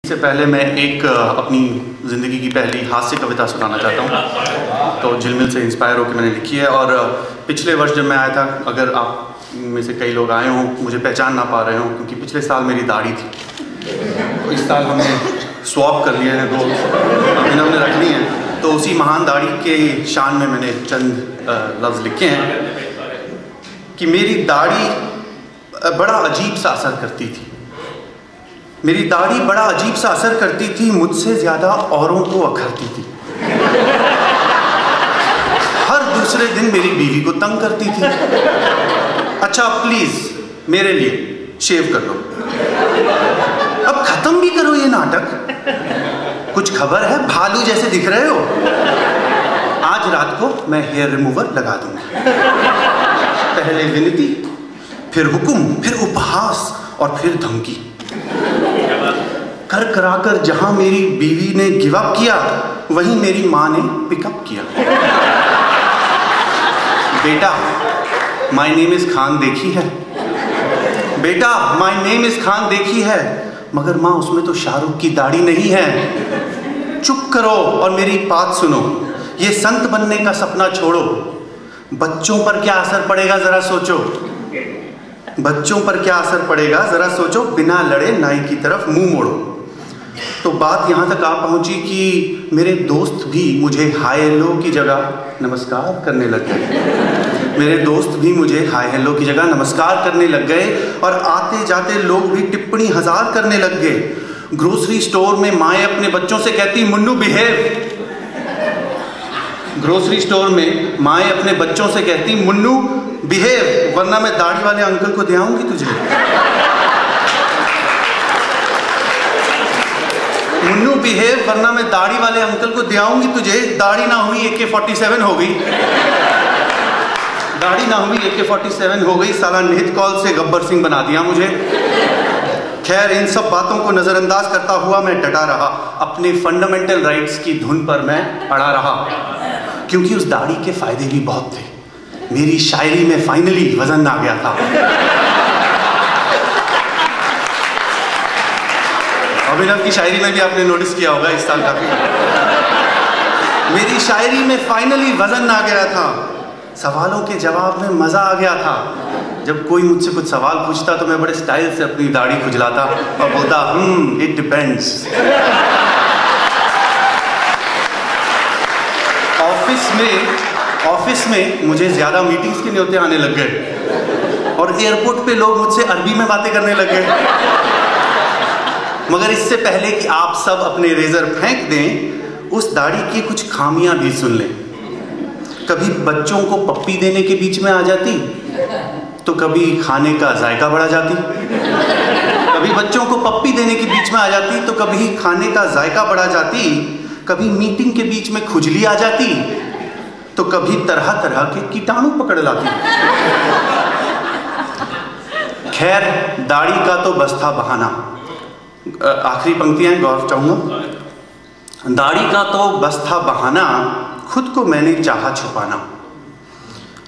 से पहले मैं एक अपनी ज़िंदगी की पहली हास्य कविता सुनाना चाहता हूँ। तो झिलमिल से इंस्पायर होकर मैंने लिखी है। और पिछले वर्ष जब मैं आया था, अगर आप में से कई लोग आए हों, मुझे पहचान ना पा रहे हों, क्योंकि पिछले साल मेरी दाढ़ी थी, तो इस साल हमने स्वैप कर लिए हैं, दो हमने रख ली हैं। तो उसी महान दाढ़ी के शान में मैंने चंद लफ्ज़ लिखे हैं कि मेरी दाढ़ी बड़ा अजीब सा असर करती थी। मेरी दाढ़ी बड़ा अजीब सा असर करती थी, मुझसे ज़्यादा औरों को अखरती थी। हर दूसरे दिन मेरी बीवी को तंग करती थी। अच्छा प्लीज़ मेरे लिए शेव कर लो, अब ख़त्म भी करो ये नाटक। कुछ खबर है, भालू जैसे दिख रहे हो। आज रात को मैं हेयर रिमूवर लगा दूंगा। पहले विनती, फिर हुक्म, फिर उपहास और फिर धमकी। कर कराकर जहां मेरी बीवी ने गिव अप किया, वहीं मेरी मां ने पिकअप किया। बेटा माय नेम इज खान देखी है, बेटा माय नेम इज खान देखी है, मगर मां उसमें तो शाहरुख की दाढ़ी नहीं है। चुप करो और मेरी बात सुनो, ये संत बनने का सपना छोड़ो। बच्चों पर क्या असर पड़ेगा जरा सोचो, बच्चों पर क्या असर पड़ेगा जरा सोचो। बिना लड़े नाई की तरफ मुंह मोड़ो। तो बात यहाँ तक आ पहुँची कि मेरे दोस्त भी मुझे हाय हेलो की जगह नमस्कार करने लग गए। मेरे दोस्त भी मुझे हाय हेलो की जगह नमस्कार करने लग गए, और आते जाते लोग भी टिप्पणी हजार करने लग गए। ग्रोसरी स्टोर में माएँ अपने बच्चों से कहती, मुन्नू बिहेव। ग्रोसरी स्टोर में माएँ अपने बच्चों से कहती, मुन्नू बिहेव, वरना मैं दाढ़ी वाले अंकल को दे आऊंगी तुझे। मुन्नू बिहेव, वरना मैं दाढ़ी वाले अंकल को दे आऊंगी तुझे। दाढ़ी ना हुई AK-47 हो गई, दाढ़ी ना हुई AK-47 हो गई। साला निहित कौल से गब्बर सिंह बना दिया मुझे। खैर, इन सब बातों को नजरअंदाज करता हुआ मैं डटा रहा। अपने फंडामेंटल राइट्स की धुन पर मैं अड़ा रहा, क्योंकि उस दाढ़ी के फायदे भी बहुत थे। मेरी शायरी में फाइनली वजन आ गया था। अभिनव की शायरी में भी आपने नोटिस किया होगा इस साल काफी। मेरी शायरी में फाइनली वजन आ गया था। सवालों के जवाब में मजा आ गया था। जब कोई मुझसे कुछ सवाल पूछता तो मैं बड़े स्टाइल से अपनी दाढ़ी खुजलाता और बोलता, इट डिपेंड्स। ऑफिस में मुझे ज्यादा मीटिंग्स के न्योते आने लग गए, और एयरपोर्ट पे लोग मुझसे अरबी में बातें करने लग गए। मगर इससे पहले कि आप सब अपने रेजर फेंक दें, उस दाढ़ी की कुछ खामियां भी सुन लें। कभी बच्चों को पप्पी देने के बीच में आ जाती, तो कभी खाने का जायका बढ़ा जाती। कभी बच्चों को पप्पी देने के बीच में आ जाती, तो कभी खाने का जायका बढ़ा जाती। कभी मीटिंग के बीच में खुजली आ जाती, तो कभी तरह तरह के कीटाणु पकड़ लाती। खैर, दाढ़ी का तो बस था बहाना। आखिरी पंक्तियां गौर चाहूंगा। दाढ़ी का तो बस था बहाना, खुद को मैंने चाहा छुपाना।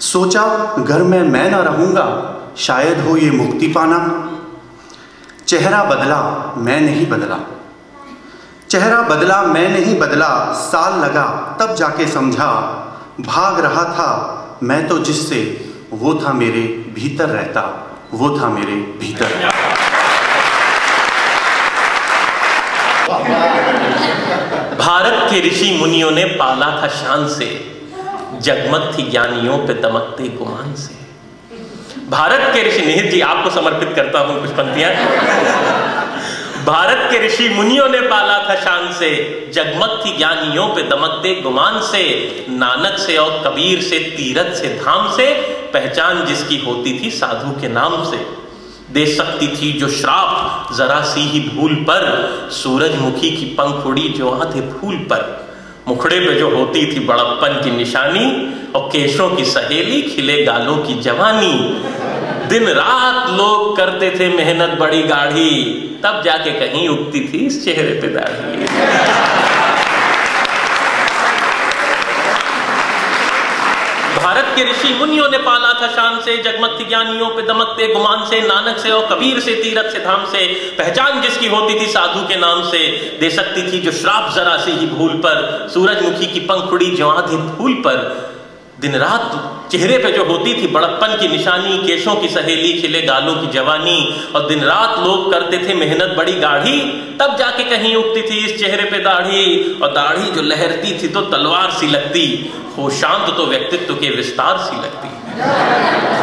सोचा घर में मैं ना रहूंगा, शायद हो ये मुक्ति पाना। चेहरा बदला मैं नहीं बदला, चेहरा बदला मैं नहीं बदला। साल लगा तब जाके समझा, भाग रहा था मैं तो जिससे, वो था मेरे भीतर रहता, वो था मेरे भीतर। भारत के ऋषि मुनियों ने पाला था शान से, जगमग थी ज्ञानियों पे दमकते गुमान से। भारत के ऋषि, निहित जी आपको समर्पित करता हूं कुछ पंक्तियां। भारत के ऋषि मुनियों ने पाला था शान से, जगमग थी ज्ञानियों पे दमकते गुमान से। नानक से और कबीर से, तीरथ से, धाम से, पहचान जिसकी होती थी साधु के नाम से। दे सकती थी जो श्राप जरा सी ही भूल पर, सूरजमुखी की पंख उड़ी जो आधे फूल पर। मुखड़े पे जो होती थी बड़प्पन की निशानी, और केशों की सहेली, खिले गालों की जवानी। दिन रात लोग करते थे मेहनत बड़ी गाढ़ी, तब जाके कहीं उगती थी इस चेहरे पे दाढ़ी। भारत के ऋषि मुनियों ने पाला था शान से, जगमगती ज्ञानियों पे दमकते गुमान से, नानक से और कबीर से, तीरथ से धाम से, पहचान जिसकी होती थी साधु के नाम से, दे सकती थी जो श्राप जरा सी ही भूल पर, सूरजमुखी की पंखुड़ी जो आधे फूल पर। दिन रात चेहरे पे जो होती थी बड़प्पन की निशानी, केशों की सहेली, खिले गालों की जवानी, और दिन रात लोग करते थे मेहनत बड़ी गाढ़ी, तब जाके कहीं उगती थी इस चेहरे पे दाढ़ी। और दाढ़ी जो लहरती थी तो तलवार सी लगती, हो शांत तो व्यक्तित्व के विस्तार सी लगती।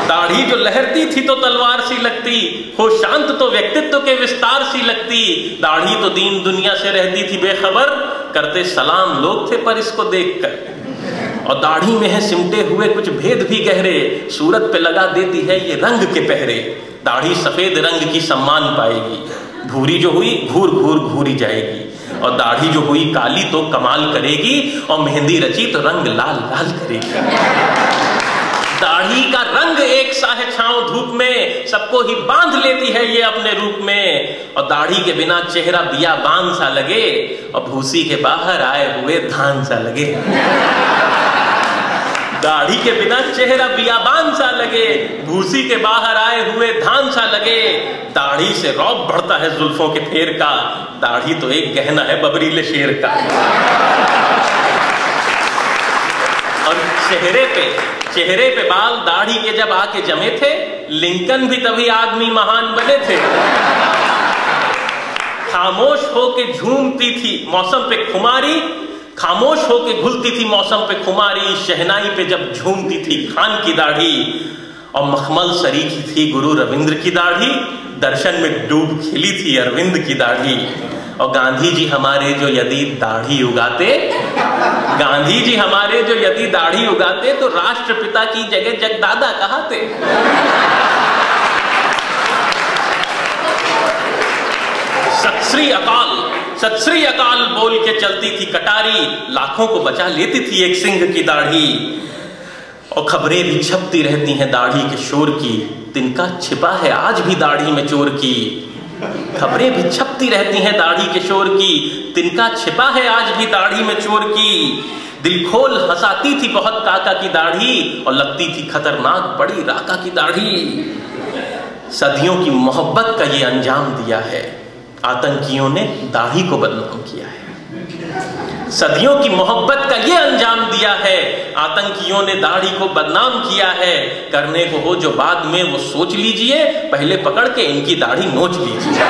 दाढ़ी जो लहरती थी तो तलवार सी लगती, हो शांत तो व्यक्तित्व के विस्तार सी लगती। दाढ़ी तो दीन दुनिया से रहती थी बेखबर, करते सलाम लोग थे पर इसको देखकर। और दाढ़ी में है सिमटे हुए कुछ भेद भी गहरे, सूरत पे लगा देती है ये रंग के पहरे। दाढ़ी सफेद रंग की सम्मान पाएगी, भूरी जो हुई घूर घूर घूरी जाएगी, और दाढ़ी जो हुई काली तो कमाल करेगी, और मेहंदी रची तो रंग लाल लाल करेगी। दाढ़ी का रंग एक सा है छांव धूप में, सबको ही बांध लेती है ये अपने रूप में। और दाढ़ी के बिना चेहरा बियाबान सा लगे, और भूसी के बाहर आए हुए धान सा लगे। दाढ़ी के बिना चेहरा बियाबान सा लगे, भूसी के बाहर आए हुए धान सा लगे। दाढ़ी से रौब बढ़ता है जुल्फों के फेर का, दाढ़ी तो एक गहना है बबरीले शेर का। और चेहरे पे बाल दाढ़ी के जब आके जमे थे, लिंकन भी तभी आदमी महान बने थे। खामोश होके झूमती थी मौसम पे खुमारी, खामोश होके घुलती थी मौसम पे खुमारी। शहनाई पे जब झूमती थी खान की दाढ़ी, और मखमल सरीखी थी गुरु रविंद्र की दाढ़ी, दर्शन में डूब खिली थी अरविंद की दाढ़ी। और गांधी जी हमारे जो यदि दाढ़ी उगाते, गांधी जी हमारे जो यदि दाढ़ी उगाते, तो राष्ट्रपिता की जगह जगदादा कहाते। सत श्री अकाल बोल के चलती थी कटारी, लाखों को बचा लेती थी एक सिंह की दाढ़ी। और खबरें भी छपती रहती हैं दाढ़ी के शोर की, तिनका छिपा है आज भी दाढ़ी में चोर की। खबरें भी छपती रहती हैं दाढ़ी के शोर की, तिनका छिपा है आज भी दाढ़ी में चोर की। दिल खोल हंसाती थी बहुत काका की दाढ़ी, और लगती थी खतरनाक बड़ी राका की दाढ़ी। सदियों की मोहब्बत का ये अंजाम दिया है, आतंकियों ने दाढ़ी को बदनाम किया है। सदियों की मोहब्बत का ये अंजाम दिया है, आतंकियों ने दाढ़ी को बदनाम किया है। करने को हो जो बाद में वो सोच लीजिए, पहले पकड़ के इनकी दाढ़ी नोच लीजिए।